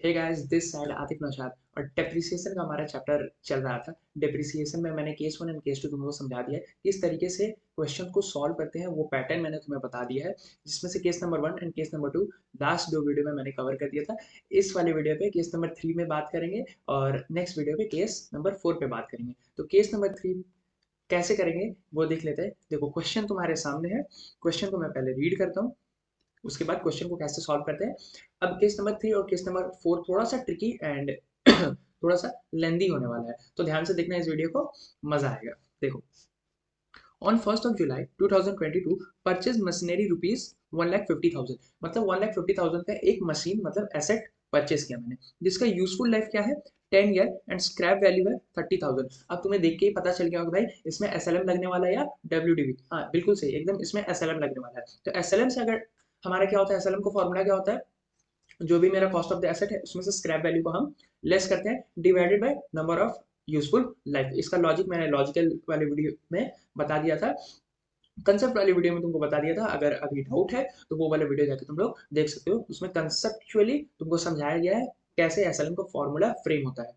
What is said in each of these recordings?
Hey guys, this side Atif Naushad. और depreciation का हमारा चैप्टर चल रहा था। डेप्रिसिएशन में मैंने केस 1 एंड केस 2 तुमको समझा दिया है किस तरीके से क्वेश्चन को सॉल्व करते हैं। वो पैटर्न मैंने तुम्हें बता दिया है, जिसमें से case number 1 and case number 2 last 2 video में मैंने कवर कर दिया था। इस वाले वीडियो पे केस नंबर 3 में बात करेंगे और नेक्स्ट वीडियो पे केस नंबर 4 पे बात करेंगे। तो केस नंबर 3 कैसे करेंगे वो देख लेते हैं। देखो, क्वेश्चन तुम्हारे सामने है। क्वेश्चन को मैं पहले रीड करता हूँ, उसके बाद क्वेश्चन को कैसे सॉल्व करते हैं। अब केस नंबर 3 और केस नंबर 4 थोड़ा सा ट्रिकी एंड थोड़ा सा लेंदी होने वाला है, तो ध्यान से देखना इस वीडियो को, मजा आएगा। देखो, on 1 July 2022 purchase machinery rupees 1,50,000, मतलब 1,50,000 का एक मशीन मतलब एसेट परचेज किया मैंने, जिसका यूजफुल लाइफ क्या है 10 ईयर एंड स्क्रैप वैल्यू है 30,000। अब तुम्हें देख के ही पता चल गया होगा भाई इसमें एसएलएम लगने वाला है या डब्ल्यूडीवी। हाँ बिल्कुल सही, एकदम इसमें एसएलएम लगने वाला है। तो एसएलएम से अगर हमारा क्या होता है, एसएलएम का फॉर्मूला क्या होता है, जो भी मेरा कॉस्ट ऑफ द एसेट है उसमें से स्क्रैप वैल्यू को हम लेस करते हैं divided by number of useful life. इसका लॉजिक मैंने लॉजिकल वाले वीडियो में बता दिया था, कंसेप्ट वाली वीडियो में तुमको बता दिया था। अगर अभी डाउट है तो वो वाला वीडियो जाके तुम लोग देख सकते हो, उसमें कंसेप्चुअली तुमको समझाया गया है कैसे एसएलएम का फॉर्मूला फ्रेम होता है।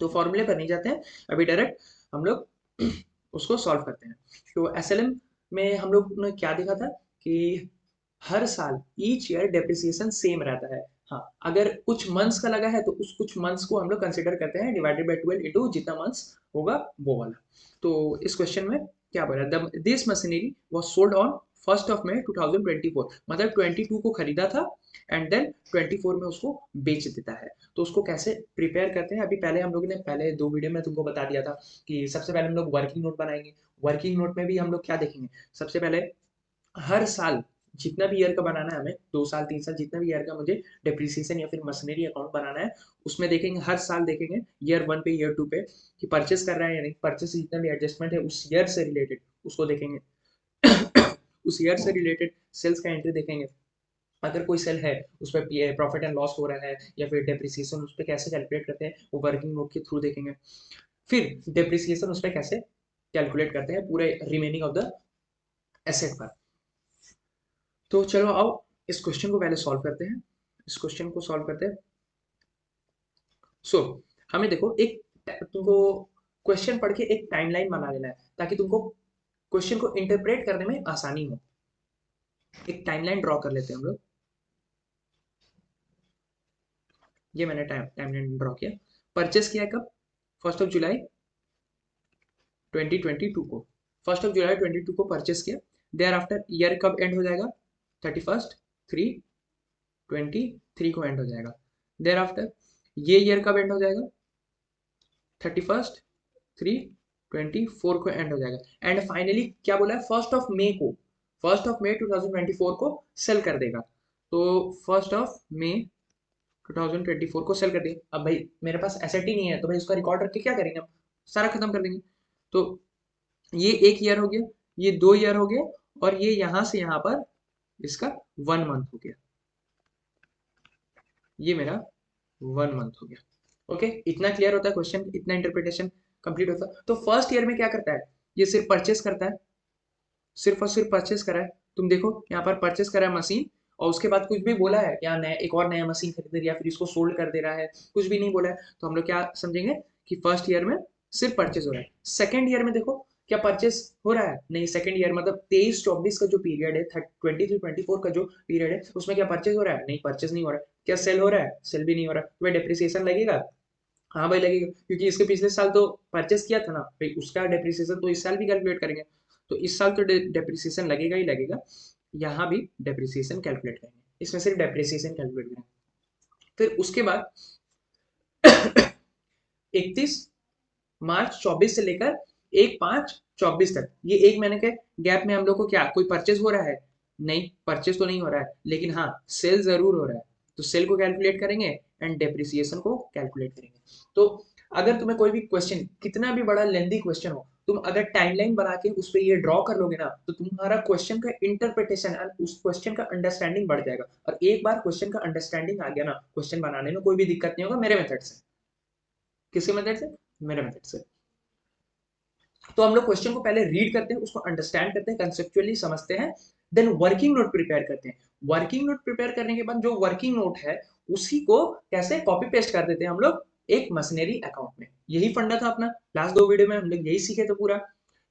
तो फॉर्मूले पर नहीं जाते हैं अभी, डायरेक्ट हम लोग उसको सॉल्व करते हैं। तो एसएलएम में हम लोग ने क्या देखा था कि हर साल ईच ईयर डेप्रिसिएशन सेम रहता है। हाँ, अगर कुछ मंथ्स का लगा है तो उस कुछ मंथ्स को हम लोग कंसिडर करते हैं डिवाइडेड बाय 12 इंटू जितना मंथ्स होगा वो वाला। तो इस क्वेश्चन में क्या बोला, this machinery was sold on 1 मई 2024, मतलब 22 को खरीदा था एंड देन 24 में उसको बेच देता है। तो उसको कैसे प्रिपेयर करते हैं, अभी पहले हम लोगों ने पहले 2 वीडियो में तुमको बता दिया था कि सबसे पहले हम लोग वर्किंग नोट बनाएंगे। वर्किंग नोट में भी हम लोग क्या देखेंगे, सबसे पहले हर साल जितना भी ईयर का बनाना है हमें, 2 साल 3 साल जितना भी ईयर का मुझे डिप्रिसिएशन या फिर मशीनरी अकाउंट बनाना है, उसमें देखेंगे हर साल देखेंगे ईयर 1 पे ईयर 2 पे कि परचेस कर रहा है या नहीं, परचेस जितना भी एडजस्टमेंट है उस ईयर से रिलेटेड उसको देखेंगे। उस ईयर से रिलेटेड सेल्स का एंट्री देखेंगे, अगर कोई सेल है उस पर प्रॉफिट एंड लॉस हो रहा है या फिर डेप्रिसिएशन उस पर कैसे कैलकुलेट करते हैं वो वर्किंग नोट के थ्रू देखेंगे। फिर डेप्रिसिएशन उस पर कैसे कैलकुलेट करते हैं पूरे रिमेनिंग ऑफ द एसेट पर। तो चलो आओ इस क्वेश्चन को पहले सॉल्व करते हैं। इस क्वेश्चन को सॉल्व करते हैं। सो हमें देखो, एक तुमको क्वेश्चन पढ़ के एक टाइमलाइन बना लेना है ताकि तुमको क्वेश्चन को इंटरप्रेट करने में आसानी हो। एक टाइमलाइन ड्रॉ कर लेते हैं हम लोग। ये मैंने टाइमलाइन ड्रॉ किया। परचेस किया कब, 1 जुलाई 2022 को। 1 जुलाई 22 को परचेस किया। देयर आफ्टर ईयर कब एंड हो जाएगा, 31/3/23 को एंड हो जाएगा। देयर आफ्टर ये ईयर कब एंड हो जाएगा, 31/3/24 को एंड हो जाएगा। एंड फाइनली क्या बोला है, 1 मई को, 1 मई 2024 को सेल कर देगा। तो 1 मई 2024 को सेल कर देंगे। अब भाई मेरे पास एसेट ही नहीं है तो भाई उसका रिकॉर्ड रख के क्या करेंगे, हम सारा खत्म कर देंगे। तो ये 1 ईयर हो गया, ये 2 ईयर हो गया, और ये यहां से यहां पर इसका 1 मंथ हो गया। ये मेरा 1 मंथ हो गया। ओके, इतना क्लियर होता है क्वेश्चन, इतना इंटरप्रिटेशन कंप्लीट होता है। तो फर्स्ट ईयर में क्या करता है, ये सिर्फ परचेस करता है, सिर्फ और सिर्फ परचेस करा है। तुम देखो यहाँ पर परचेस करा है मशीन, और उसके बाद कुछ भी बोला है या नया एक और नया मशीन खरीद या फिर इसको सोल्ड कर दे रहा है, कुछ भी नहीं बोला है। तो हम लोग क्या समझेंगे कि फर्स्ट ईयर में सिर्फ परचेस हो रहा है। सेकेंड ईयर में देखो क्या परचेस हो रहा है, नहीं। सेकंड ईयर मतलब 23-24 का जो पीरियड है, 23-24 का जो पीरियड है उसमें क्या परचेस हो रहा है, नहीं परचेस नहीं हो रहा है। क्या सेल हो रहा है, सेल भी नहीं हो रहा है। तुम्हें डेप्रिसिएशन लगेगा, हाँ भाई लगेगा, क्योंकि इसके पिछले साल तो परचेस किया था ना भाई, उसका डेप्रिसिएशन तो इस साल भी कैलकुलेट करेंगे। तो इस साल तो डेप्रिसिएशन लगेगा ही लगेगा, यहाँ भी डेप्रिसिएशन कैलकुलेट करेंगे, इसमें सिर्फ डेप्रिसिएशन कैलकुलेट करेंगे। फिर उसके बाद 31 मार्च 24 से लेकर 1 5 24 तक, ये 1 महीने के गैप में हम लोग को क्या कोई परचेज हो रहा है, नहीं परचेज तो नहीं हो रहा है, लेकिन हाँ सेल जरूर हो रहा है। तो सेल को कैलकुलेट करेंगे एंड डेप्रिसिएशन को कैलकुलेट करेंगे। तो अगर तुम्हें कोई भी क्वेश्चन, कितना भी बड़ा लेंदी क्वेश्चन हो, तुम अगर टाइमलाइन बना के उस पर ये ड्रॉ कर लोगे ना, तो तुम्हारा क्वेश्चन का इंटरप्रिटेशन और उस क्वेश्चन का अंडरस्टैंडिंग बढ़ जाएगा। और एक बार क्वेश्चन का अंडरस्टैंडिंग आ गया ना, क्वेश्चन बनाने में कोई भी दिक्कत नहीं होगा मेरे मेथड से। किसके मेथड से, मेरे मेथड से। तो हम लोग क्वेश्चन को पहले रीड करते हैं, उसको अंडरस्टैंड करते हैं, कंसेप्चुअली समझते हैं, देन वर्किंग नोट प्रिपेयर करते हैं। वर्किंग नोट प्रिपेयर करने के बाद जो वर्किंग नोट है उसी को कैसे कॉपी पेस्ट कर देते हैं हम लोग एक मशीनरी अकाउंट में। यही फंडा था अपना। लास्ट 2 वीडियो में हम लोग यही सीखे थे पूरा।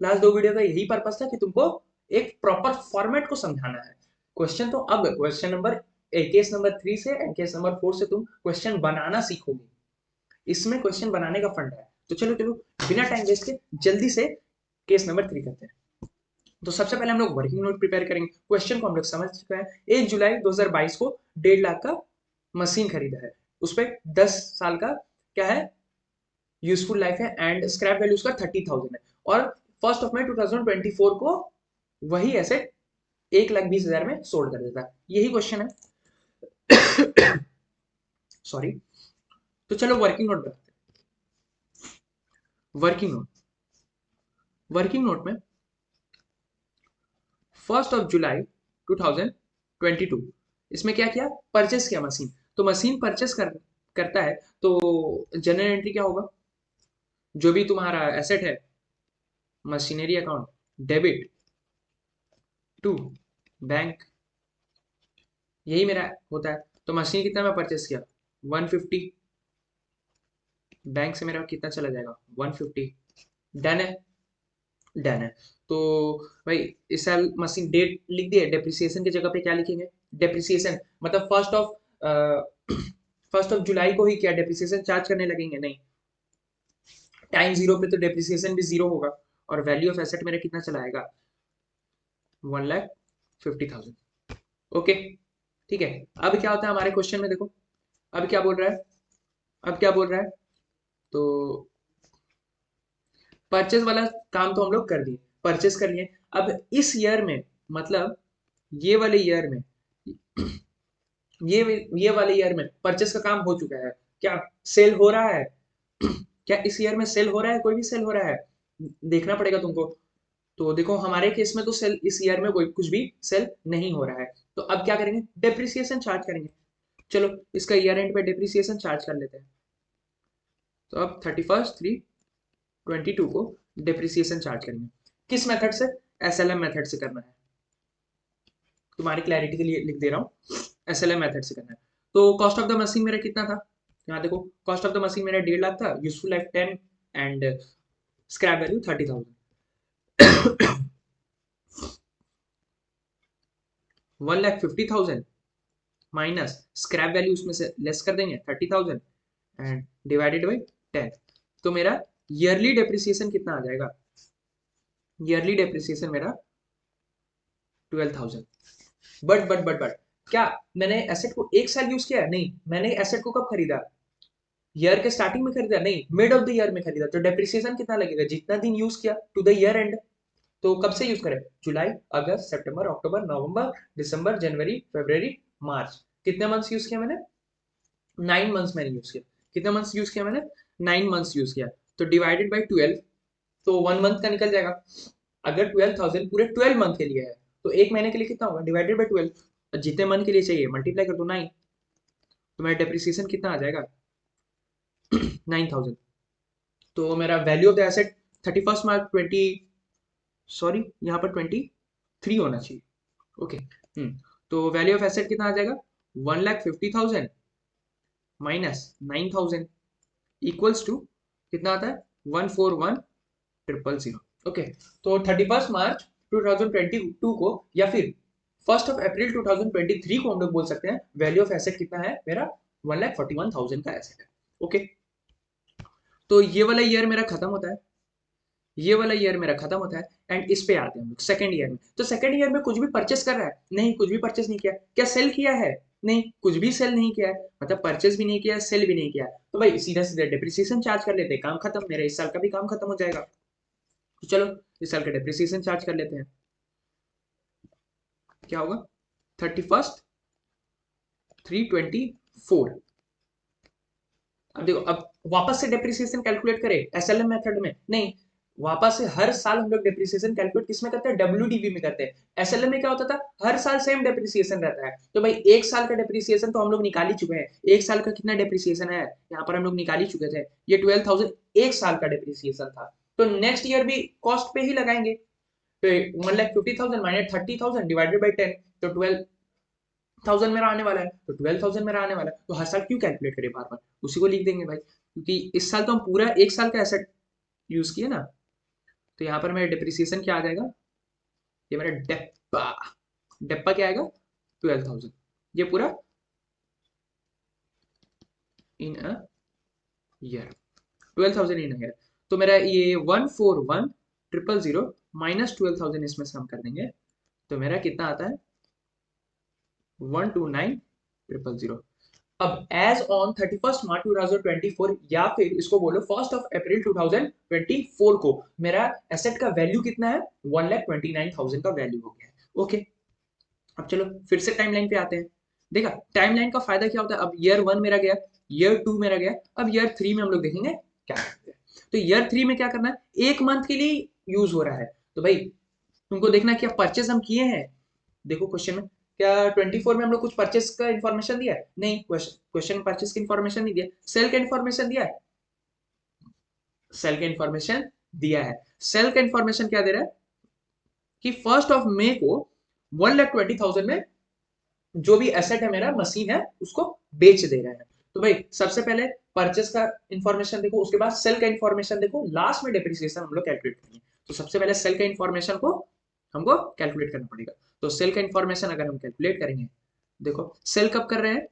लास्ट 2 वीडियो का यही पर्पस था कि तुमको एक प्रॉपर फॉर्मेट को समझाना है। क्वेश्चन तो अब क्वेश्चन नंबर केस नंबर 3 से एंड केस नंबर 4 से तुम क्वेश्चन बनाना सीखोगे। इसमें क्वेश्चन बनाने का फंडा है। तो चलो चलो बिना टाइम वेस्ट के जल्दी से केस नंबर 3 करते हैं। तो सबसे पहले हम लोग वर्किंग नोट प्रिपेयर करेंगे। क्वेश्चन को हम लोग समझ चुके हैं। 1 जुलाई 2022 को 1.5 लाख का मशीन खरीदा है। उस पर 10 साल का क्या है यूजफुल लाइफ है एंड स्क्रैप वैल्यू उसका 30,000 है। और 1 मई 2024 को वही एसेट 1,20,000 में सोल्ड कर देता है। यही क्वेश्चन है। सॉरी। तो चलो वर्किंग नोट बनाते हैं। वर्किंग नोट में 1 जुलाई 2022 इसमें क्या किया, परचेस किया मशीन। तो मशीन परचेस करता है तो जनरल एंट्री क्या होगा, जो भी तुम्हारा एसेट है machinery account debit to bank, यही मेरा होता है। तो मशीन कितना मैं परचेस किया 150, बैंक से मेरा कितना चला जाएगा 150। डन है, डन है। तो भाई इस साल मशीन डेट लिख दिए, डेप्रिसिएशन की जगह पे क्या लिखेंगे, डेप्रिसिएशन मतलब 1 जुलाई को ही क्या डेप्रिसिएशन चार्ज करने लगेंगे, नहीं। टाइम जीरो पे तो डेप्रिसिएशन भी जीरो होगा। और वैल्यू ऑफ एसेट मेरा कितना चला आएगा 1,50,000। ओके ठीक है। अब क्या होता है हमारे क्वेश्चन में, देखो अब क्या बोल रहा है, अब क्या बोल रहा है, तो परचेज वाला काम तो हम लोग कर दिए, परचेज कर लिए। अब इस ईयर में मतलब ये वाले ईयर में ये वाले ईयर में परचेस का काम हो चुका है, क्या सेल हो रहा है? क्या इस ईयर में सेल हो रहा है, कोई भी सेल हो रहा है? देखना पड़ेगा तुमको। तो देखो हमारे केस में तो सेल इस ईयर में कोई कुछ भी सेल नहीं हो रहा है। तो अब क्या करेंगे, डेप्रिसिएशन चार्ज करेंगे। चलो इसका ईयर एंड पे डेप्रिसिएशन चार्ज कर लेते हैं। तो अब 31/3/22 को डेप्रिसिएशन चार्ज करेंगे। किस मेथड से, एसएलएम मेथड से करना है। तुम्हारी क्लैरिटी के लिए लिख दे रहा हूँ, एसएलएम मेथड से करना है। तो कॉस्ट ऑफ द मशीन मेरा कितना था, यहाँ देखो कॉस्ट ऑफ द मशीन मेरा 1.5 लाख था, useful life 10 and scrap value 30,000। 1,50,000 minus scrap value उसमें से लेस कर देंगे 30,000 एंड डिवाइडेड बाई 10। तो मेरा ईयरली डेप्रिसिएशन कितना आ जाएगा, ईयरली डेप्रिसिएशन मेरा 12,000। बट क्या मैंने एसेट को एक साल यूज किया है? नहीं। मैंने एसेट को कब खरीदा, ईयर के स्टार्टिंग में खरीदा? नहीं, मिड ऑफ द ईयर में खरीदा। तो डेप्रिसिएशन कितना लगेगा, जितना दिन यूज किया टू द ईयर एंड। तो कब से यूज करें, जुलाई अगस्त सितंबर अक्टूबर नवंबर दिसंबर जनवरी फरवरी मार्च, कितने मंथ्स यूज किया मैंने, 9 मंथ्स मैंने यूज किया। कितने मंथ्स यूज किया मैंने, 9 मंथ्स यूज किया। तो डिवाइडेड बाई 12, तो 1 मंथ का निकल जाएगा। अगर 12,000 पूरे 12 मंथ के लिए है तो एक महीने के लिए कितना होगा, डिवाइडेड बाई 12। जितने मंथ के लिए चाहिए मल्टीप्लाई कर दो 9, तो मेरा डेप्रिसिएशन कितना आ जाएगा 9,000। तो मेरा value of the asset 31 March 20, sorry यहाँ पर 23 होना चाहिए। ओके तो वैल्यू ऑफ एसेट कितना आ जाएगा 1,50,000 माइनस 9,000 इक्वल्स टू कितना आता है 141,000। ओके तो 31 मार्च 2022 को या फिर 1 अप्रैल 2023 को हम लोग बोल सकते हैं वैल्यू ऑफ एसेट कितना है मेरा 1,41,000 का एसेट है। ओके तो ये वाला ईयर मेरा खत्म होता है, ये वाला ईयर मेरा खत्म होता है एंड इस पे आते हैं हम लोग सेकंड ईयर में। तो सेकंड ईयर में कुछ भी परचेस कर रहा है, नहीं कुछ भी परचेस नहीं किया। क्या सेल किया है, नहीं कुछ भी सेल नहीं किया है, मतलब परचेस भी नहीं किया सेल भी नहीं किया। तो भाई सीधा सीधा डेप्रिसिएशन चार्ज कर लेते हैं, काम खत्म, मेरा इस साल का भी काम खत्म हो जाएगा। तो चलो इस साल का डेप्रिसिएशन चार्ज कर लेते हैं। क्या होगा 31/3/24। अब देखो अब वापस से डेप्रिसिएशन कैलकुलेट करें एसएलएम मेथड में, नहीं वापस से हर साल हम लोग डेप्रिसिएशन कैलकुलेट किसमें करते हैं, डब्ल्यूडीवी में करते हैं। एसएलएम में क्या होता था, हर साल सेम डेप्रिसिएशन रहता है। तो भाई एक साल का डेप्रिसिएशन तो हम लोग निकाल ही चुके हैं, एक साल का कितना डेप्रिसिएशन है यहाँ पर हम लोग निकाल ही चुके थे, ये 12,000 एक साल का डेप्रिसिएशन था। तो नेक्स्ट ईयर भी कॉस्ट पे ही लगाएंगे, तो 1,50,000 माइनस 30,000 डिवाइडेड बाई 10, तो 12,000 मेरा आने वाला है, तो 12,000 मेरा आने वाला है। तो हर साल क्यों कैलकुलेट करें बार बार, उसी को लिख देंगे भाई, क्योंकि इस साल तो हम पूरा एक साल का एसेट यूज किया ना। तो यहाँ पर मेरा डिप्रिसिएशन क्या आ जाएगा, ये मेरा डेप्पा, डेप्पा क्या आएगा 12,000, ये पूरा इन a year, 12,000 in a year. तो मेरा ये 141,000 माइनस 12,000 इसमें से हम कर देंगे, तो मेरा कितना आता है 129,000। अब एज ऑन 31 मार्च 2024, या फिर इसको बोलो 1 अप्रैल 2024 को मेरा एसेट का वैल्यू कितना है, 1,29,000 का वैल्यू हो गया है। ओके, अब चलो फिर से टाइमलाइन पे आते हैं। देखा टाइमलाइन का फायदा क्या होता है, अब ईयर 1 मेरा गया, ईयर 2 मेरा गया, अब ईयर 3 में हम लोग देखेंगे क्या करते हैं। तो ईयर 3 में क्या करना है, एक मंथ के लिए यूज हो रहा है, तो भाई तुमको देखना क्या परचेस हम किए हैं। देखो क्वेश्चन में क्या 24 में हम लोग कुछ परचेस का इन्फॉर्मेशन दिया है, नहीं, क्वेश्चन में परचेस की इन्फॉर्मेशन नहीं दिया, सेल का इन्फॉर्मेशन दिया है, सेल का इन्फॉर्मेशन दिया है। सेल का इन्फॉर्मेशन क्या दे रहा है कि 1 मई को 1,20,000 में जो भी एसेट है मेरा मशीन है उसको बेच दे रहा है। तो भाई सबसे पहले परचेस का इन्फॉर्मेशन देखो, उसके बाद सेल का इन्फॉर्मेशन देखो, लास्ट में डेप्रिसिएशन हम लोग कैलकुलेट करेंगे। तो सबसे पहले सेल का इन्फॉर्मेशन को हमको कैलकुलेट करना पड़ेगा। तो सेल का इन्फॉर्मेशन अगर हम कैलकुलेट करेंगे, देखो सेल कब कर रहे हैं,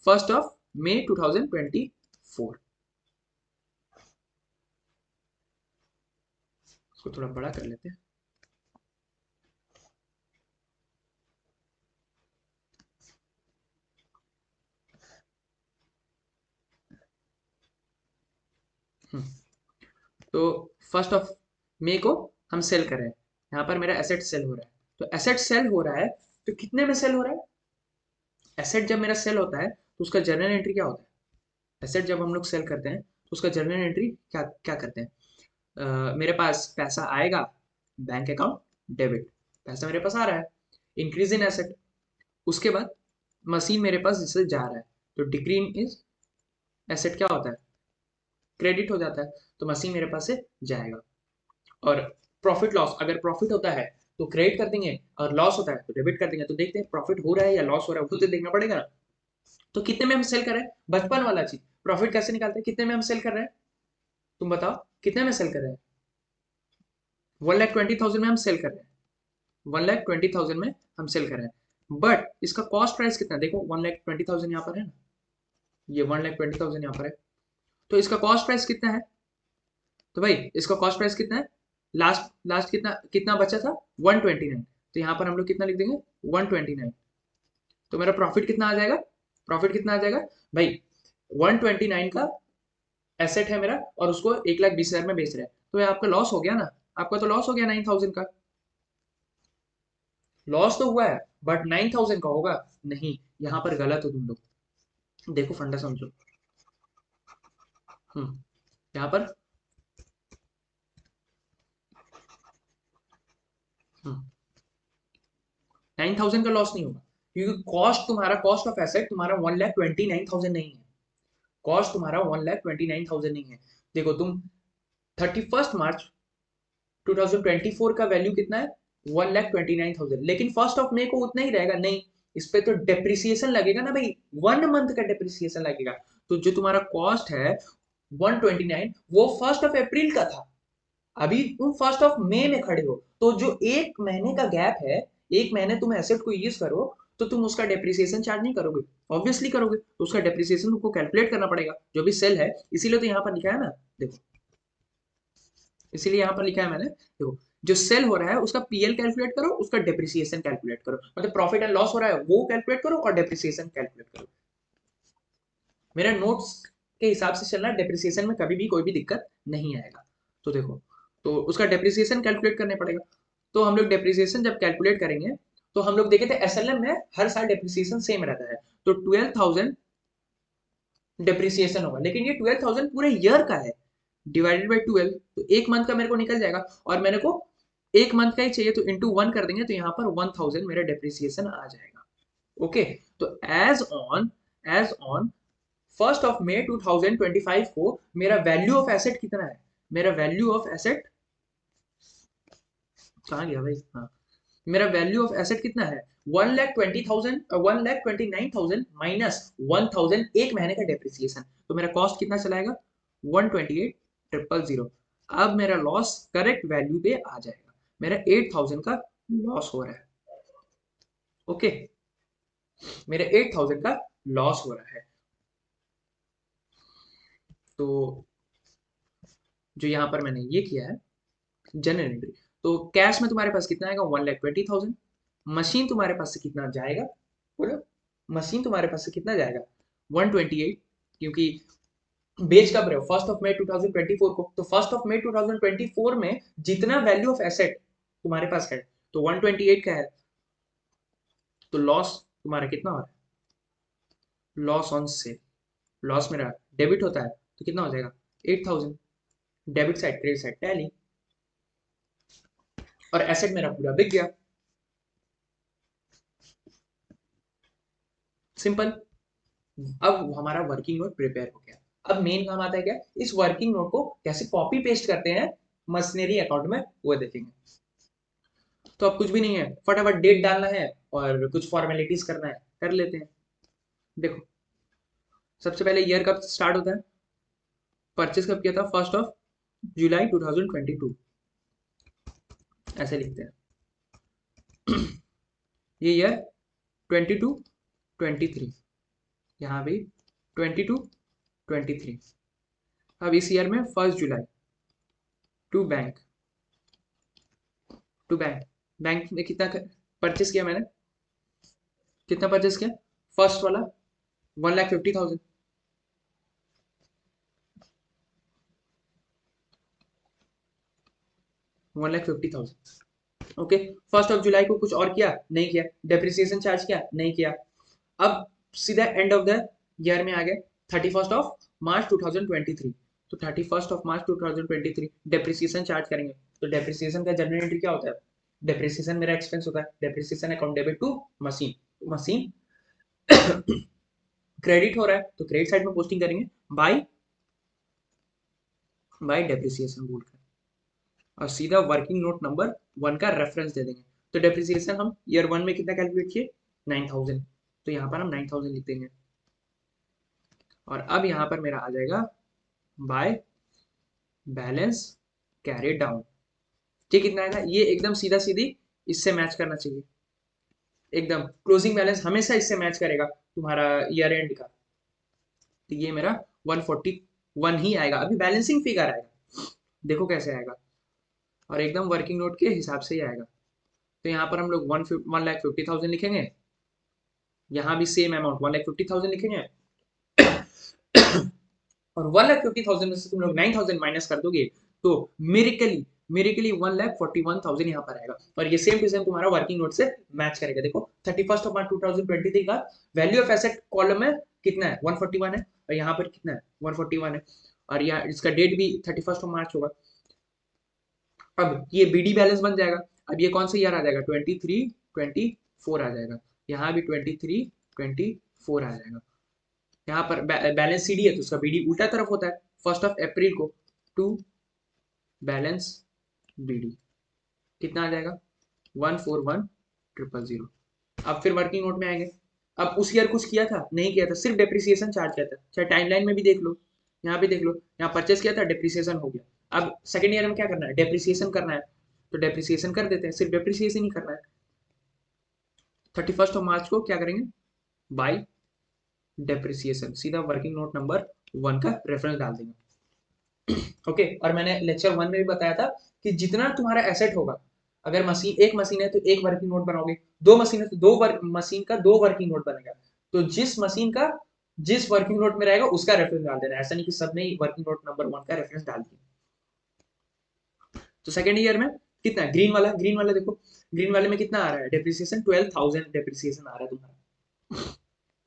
1 मई 2024। इसको थोड़ा बड़ा कर लेते हैं। तो 1 मई को हम सेल कर रहे हैं, यहाँ पर मेरा एसेट सेल हो रहा है। तो एसेट सेल हो रहा है, तो कितने में सेल हो रहा है, एसेट जब मेरा सेल होता है तो उसका जर्नल एंट्री क्या होता है, एसेट जब हम लोग सेल करते हैं तो उसका जर्नल एंट्री क्या क्या करते हैं, मेरे पास पैसा आएगा, बैंक अकाउंट डेबिट, पैसा मेरे पास आ रहा है, इंक्रीज इन एसेट, उसके बाद मशीन मेरे पास जिससे जा रहा है, तो डिक्रीज इन एसेट क्या होता है, क्रेडिट हो जाता है, तो मशीन मेरे पास से जाएगा। और प्रॉफिट लॉस, अगर प्रॉफिट होता है तो क्रेडिट कर देंगे, और लॉस होता है तो डेबिट कर देंगे। तो देखते हैं प्रॉफिट हो रहा है या लॉस हो रहा है, वो तो देखना पड़ेगा ना। तो कितने में हम सेल कर रहे हैं, बचपन वाला चीज, प्रॉफिट कैसे निकालते हैं, कितने में हम सेल कर रहे हैं, तुम बताओ कितने में सेल कर रहे हैं, 1,20,000 में हम सेल कर रहे हैं, 1,20,000 में हम सेल कर रहे हैं, बट इसका कॉस्ट प्राइस कितना है, देखो 1,20,000 यहाँ पर है ना, ये 1,20,000 यहाँ पर है, तो इसका कॉस्ट प्राइस कितना है, तो भाई इसका कॉस्ट प्राइस कितना है, लास्ट लास्ट कितना कितना बचा था 129, तो यहाँ पर हम लोग कितना लिख देंगे 129। तो मेरा प्रॉफिट कितना आ जाएगा, प्रॉफिट कितना आ जाएगा भाई, 129 का एसेट है मेरा और उसको 1,20,000 में बेच रहा है, तो ये आपका लॉस हो गया ना, आपका तो लॉस हो गया 9,000 का, लॉस तो हुआ है बट 9,000 का होगा नहीं, यहाँ पर गलत हो तुम लोग, देखो फंडा समझो। यहाँ पर 9,000 का लॉस नहीं होगा, क्योंकि कॉस्ट तुम्हारा, कॉस्ट ऑफ एसेट तुम्हारा 1,29,000 नहीं है, कॉस्ट तुम्हारा 1,29,000 नहीं है। देखो तुम 31 मार्च 2024 का वैल्यू कितना है 1,29,000, लेकिन 1 मई को उतना ही रहेगा नहीं, इस पे तो डेप्रिसिएशन लगेगा ना भाई, 1 मंथ का डेप्रिसिएशन लगेगा। तो जो तुम्हारा कॉस्ट है 129 वो 1 अप्रैल का था, अभी तुम 1 मई में खड़े हो, तो जो एक महीने का गैप है, एक महीने तुम एसेट को यूज करो तो तुम उसका डेप्रिसिएशन चार्ज नहीं करोगे, ऑब्वियसली करोगे, तो उसका डेप्रिसिएशन तुमको कैलकुलेट करना पड़ेगा, जो भी सेल है, इसीलिए तो यहाँ पर लिखा है ना, देखो इसीलिए यहाँ पर लिखा है मैंने, देखो जो सेल हो रहा है उसका पीएल कैलकुलेट करो, उसका डेप्रिसिएशन कैलकुलेट करो, मतलब प्रॉफिट एंड लॉस हो रहा है वो कैलकुलेट करो और डेप्रिसिएशन कैलकुलेट करो। मेरा नोट्स के हिसाब से चलना, डेप्रिसिएशन में कभी भी कोई भी दिक्कत नहीं आएगा। तो देखो, तो उसका डेप्रिसिएशन कैलकुलेट करने पड़ेगा, तो हम लोग डेप्रिसिएशन जब कैलकुलेट करेंगे, तो हम लोग देखे थे एसएलएम में हर साल डेप्रिसिएशन सेम रहता है, तो 12,000 डेप्रिसिएशन होगा, लेकिन ये 12,000 पूरे ईयर का है, डिवाइडेड बाई 12, तो एक मंथ का मेरे को निकल जाएगा, और मेरे को एक मंथ का ही चाहिए, तो इंटू 1 कर देंगे, तो यहाँ पर 1,000 मेरा डेप्रिसिएशन आ जाएगा। ओके, तो एज ऑन 1 मई 2025 को मेरा वैल्यू ऑफ एसेट कितना है, मेरा वैल्यू ऑफ एसेट कहाँ गया भाई? हाँ, मेरा वैल्यू ऑफ एसेट कितना है? 1,20,000 1,29,000 माइनस 1,000 एक महीने का डेप्रिसिएशन, तो मेरा कॉस्ट कितना चलाएगा? 128,000। अब मेरा लॉस करेक्ट वैल्यू पे आ जाएगा, मेरा 8,000 का लॉस हो रहा है। ओके, मेरे 8,000 का लॉस हो रहा है। तो जो यहाँ पर मैंने ये किया है जनरल एंट्री, तो कैश में तुम्हारे पास कितना आएगा? 1,20,000। मशीन तुम्हारे पास से कितना जाएगा? पूरा मशीन तुम्हारे पास से कितना जाएगा? 128, क्योंकि बेच कब रहे हो? 1 मई 2024 को, तो 1 मई 2024 में जितना वैल्यू ऑफ एसेट तुम्हारे पास है तो 128 का है, तो लॉस तुम्हारा कितना हो रहा है? Loss on sale. लॉस मेरा डेबिट होता है तो कितना हो जाएगा? 8,000। Debit side credit side tally, और एसेट मेरा पूरा बिक गया। सिंपल। अब हमारा वर्किंग नोट प्रिपेयर हो गया। अब मेन काम आता है क्या? इस वर्किंग नोट को कैसे कॉपी पेस्ट करते हैं मशीनरी अकाउंट में, वो देखेंगे। तो अब कुछ भी नहीं है, फटाफट डेट डालना है और कुछ फॉर्मेलिटीज करना है, कर लेते हैं। देखो, सबसे पहले ईयर कब स्टार्ट होता है? परचेस कब किया था? 1 जुलाई 2022, ऐसे लिखते हैं। ये ईयर 22-23, यहाँ भी 22-23। अब इस ईयर में 1 जुलाई to bank, to bank, bank में कितना परचेस किया मैंने? कितना परचेस किया? फर्स्ट वाला 1,50,000, 1,50,000। ओके, 1 जुलाई को कुछ और किया? नहीं किया। डेप्रिसिएशन चार्ज किया? नहीं किया। अब सीधा एंड ऑफ द ईयर में आ गए, 31 मार्च 2023। तो 31 मार्च 2023 डेप्रिसिएशन चार्ज करेंगे। तो डेप्रिसिएशन का जनरल एंट्री क्या होता है? डेप्रिसिएशन मेरा एक्सपेंस होता है, depreciation account debit to machine. Machine credit हो रहा है तो क्रेडिट साइड में पोस्टिंग करेंगे बाय डेप्रिसिएशन बोल कर, और सीधा वर्किंग नोट नंबर 1 का रेफरेंस दे देंगे। तो डेप्रिसिएशन हम ईयर 1 में कितना कैलकुलेट किए? 9,000, तो यहाँ पर हम 9,000 लिख देंगे। और अब यहाँ पर मेरा आ जाएगा बाय बैलेंस कैरी डाउन। ठीक, कितना आएगा? ये एकदम सीधा सीधी इससे मैच करना चाहिए, एकदम क्लोजिंग बैलेंस हमेशा इससे मैच करेगा तुम्हारा ईयर एंड का। तो ये मेरा 141 ही आएगा, अभी बैलेंसिंग फिगर आएगा, देखो कैसे आएगा, और एकदम वर्किंग नोट के हिसाब से ही आएगा। तो यहाँ पर हम लोग 1,50,000 लिखेंगे, यहाँ भी सेम अमाउंट 1,50,000 लिखेंगे, और 1,50,000 में से तुम लोग 9,000 माइनस कर दोगे तो मेरिकली मेरिकली 1,41,000 यहाँ पर आएगा, और ये सेम टू सेम तुम्हारा वर्किंग नोट से मैच करेगा। देखो 31 मार्च 2023 का वैल्यू ऑफ एसेट कॉलम में कितना है? 141 है, और यहाँ पर कितना है? 141 है, और यहाँ इसका डेट भी 31 मार्च होगा। अब ये बीडी बैलेंस बन जाएगा। अब ये कौन सा ईयर आ जाएगा? 23-24 आ जाएगा, यहाँ भी 23-24 आ जाएगा। यहाँ पर बैलेंस सीडी है तो उसका बीडी उल्टा तरफ होता है, 1 अप्रैल को टू बैलेंस बीडी कितना आ जाएगा? 141,000। अब फिर वर्किंग नोट में आएंगे। अब उस ईयर कुछ किया था? नहीं किया था, सिर्फ डेप्रिसिएशन चार्ज किया था, चाहे टाइमलाइन में भी देख लो, यहाँ भी देख लो, यहाँ परचेस किया था, डेप्रिसिएशन हो गया। अब सेकेंड ईयर में क्या करना है? डेप्रिसिएशन करना है, तो डेप्रिसिएशन कर देते हैं, सिर्फ डेप्रिसिएशन ही करना है। 31 मार्च को क्या करेंगे? बाय डेप्रिसिएशन, सीधा वर्किंग नोट नंबर 1 का रेफरेंस डाल देंगे। ओके, और मैंने लेक्चर 1 में भी बताया था कि जितना तुम्हारा एसेट होगा, अगर मशीन एक मशीन है तो एक वर्किंग नोट बनाओगे, दो मशीन है तो मशीन का दो वर्किंग नोट बनेगा। तो जिस मशीन का जिस वर्किंग नोट में रहेगा उसका रेफरेंस डाल देना, ऐसा नहीं कि सब में ही वर्किंग नोट नंबर 1 का रेफरेंस डाल दिया। तो सेकेंड ईयर में कितना है? ग्रीन वाला देखो, ग्रीन वाले में कितना आ रहा है डेप्रिसिएशन? 12,000 डेप्रिसिएशन आ रहा है तुम्हारा।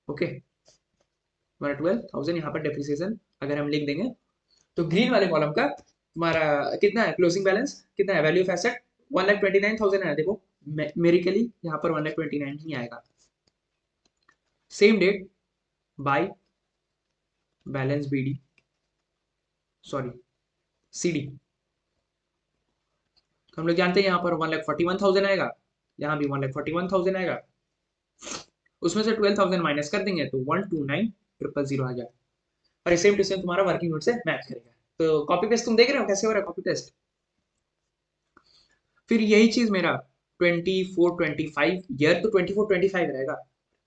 ओके, तुम्हारा 12,000 यहाँ पर डेप्रिसिएशन अगर हम लिख देंगे, तो ग्रीन वाले कॉलम का तुम्हारा कितना है? क्लोजिंग बैलेंस कितना है? वैल्यू ऑफ एसेट 1,29,000 है। देखो मेरिकली यहाँ पर 1,29,000 ही आएगा। Same date by balance BD, sorry CD, तो हम लोग जानते हैं यहाँ पर 1,41,000 आएगा, यहाँ भी 1,41,000 आएगा, उसमें से 12,000 माइनस कर देंगे तो 129,000 आ जाएगा, और सेम टू सेम तुम्हारा वर्किंग नोट से मैच करेगा। तो कॉपी पेस्ट तुम देख रहे हो कैसे हो रहा है कॉपी पेस्ट। फिर यही चीज मेरा 24-25 ईयर तो 24-25 रहेगा,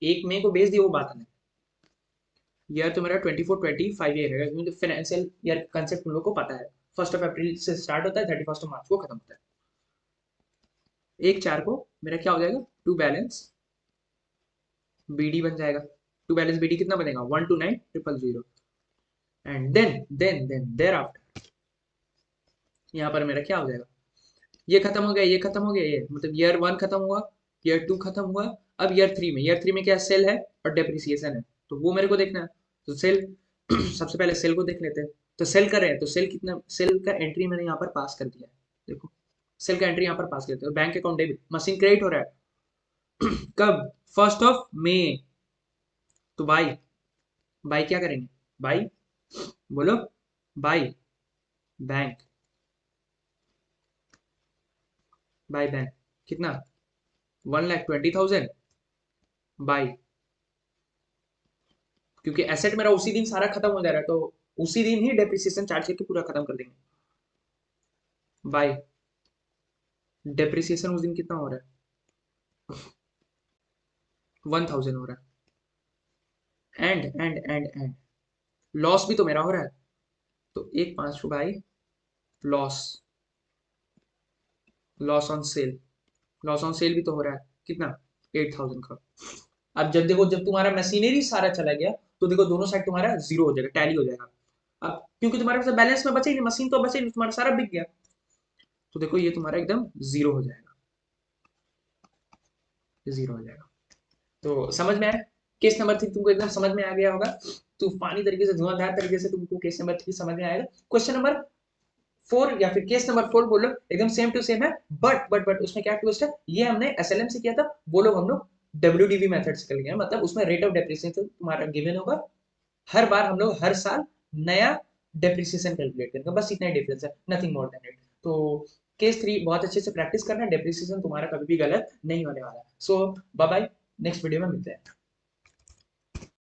1 मई को बेच दिया वो बात नहीं, ईयर तो मेरा 24-25 ईयर रहेगा, क्योंकि फाइनेंशियल ईयर कंसेप्ट तुम लोग को पता है, 1 अप्रैल से स्टार्ट होता है, 31 मार्च को खत्म होता है। 1/4 को मेरा क्या हो जाएगा, टू बैलेंस बीडी बन जाएगा। टू बैलेंस बीडी कितना बनेगा, 129,000, एंड देन देयर आफ्टर यहाँ पर मेरा क्या हो जाएगा, ये खत्म हो गया, ये खत्म हो गया, ये मतलब ईयर 1 खत्म हुआ, ईयर 2 खत्म हुआ, अब ईयर 3 में क्या सेल है और डेप्रिसिएशन है, तो वो मेरे को देखना है। तो सेल सबसे पहले सेल को देख लेते हैं। तो सेल कर रहे हैं, तो सेल कितना, सेल का एंट्री मैंने यहाँ पर पास कर दिया है, देखो सेल का एंट्री यहाँ पर पास करते हैं। Bank account debit, machine credit हो रहा है कब, 1 मई। तो बाई, बाई क्या करेंगे, बाई बोलो, बाई बैंक, बाई बैंक कितना, 1,20,000 बाई, क्योंकि एसेट मेरा उसी दिन सारा खत्म हो जा रहा है, तो उसी दिन ही डेप्रिसिएशन चार्ज करके पूरा खत्म कर देंगे। बाई डेप्रिसिएशन उस दिन कितना हो रहा है, 1,000 हो रहा है, एंड लॉस भी तो मेरा हो रहा है, तो 1/5 by loss, loss on sale, loss on sale भी तो हो रहा है कितना, 8,000 का। अब जब देखो, जब तुम्हारा मशीनरी सारा चला गया, तो देखो दोनों साइड तुम्हारा जीरो हो जाएगा, टैली हो जाएगा। अब क्योंकि तुम्हारे पास बैलेंस में बचे ही नहीं, मशीन तो बचे ही नहीं, तुम्हारा सारा बिक गया, तो देखो ये तुम्हारा एकदम जीरो हो जाएगा, जीरो हो जाएगा। तो समझ में आया, केस नंबर 3 तुमको एकदम समझ में आ गया होगा, तूफानी तरीके से, धुआंधार तरीके से तुमको केस नंबर 3 समझ में आएगा। क्वेश्चन नंबर 4 या फिर केस नंबर 4 बोलो, एकदम सेम टू सेम है, बट उसमें क्या ट्विस्ट है, ये हमने एसएलएम से किया था, वो लोग हम लोग डब्ल्यूडीवी मेथड से कर गए, मतलब उसमें रेट ऑफ डेप्रिसिएशन तुम्हारा गिवन होगा, हर बार हम लोग हर साल नया डेप्रिसिएशन कैलकुलेट करेंगे, बस इतना ही डिफरेंस है, नथिंग मोर देन इट। तो केस 3 बहुत अच्छे से प्रैक्टिस करना, डेप्रिसिएशन तुम्हारा कभी भी गलत नहीं होने वाला। सो बाय बाय, नेक्स्ट वीडियो में मिलते हैं।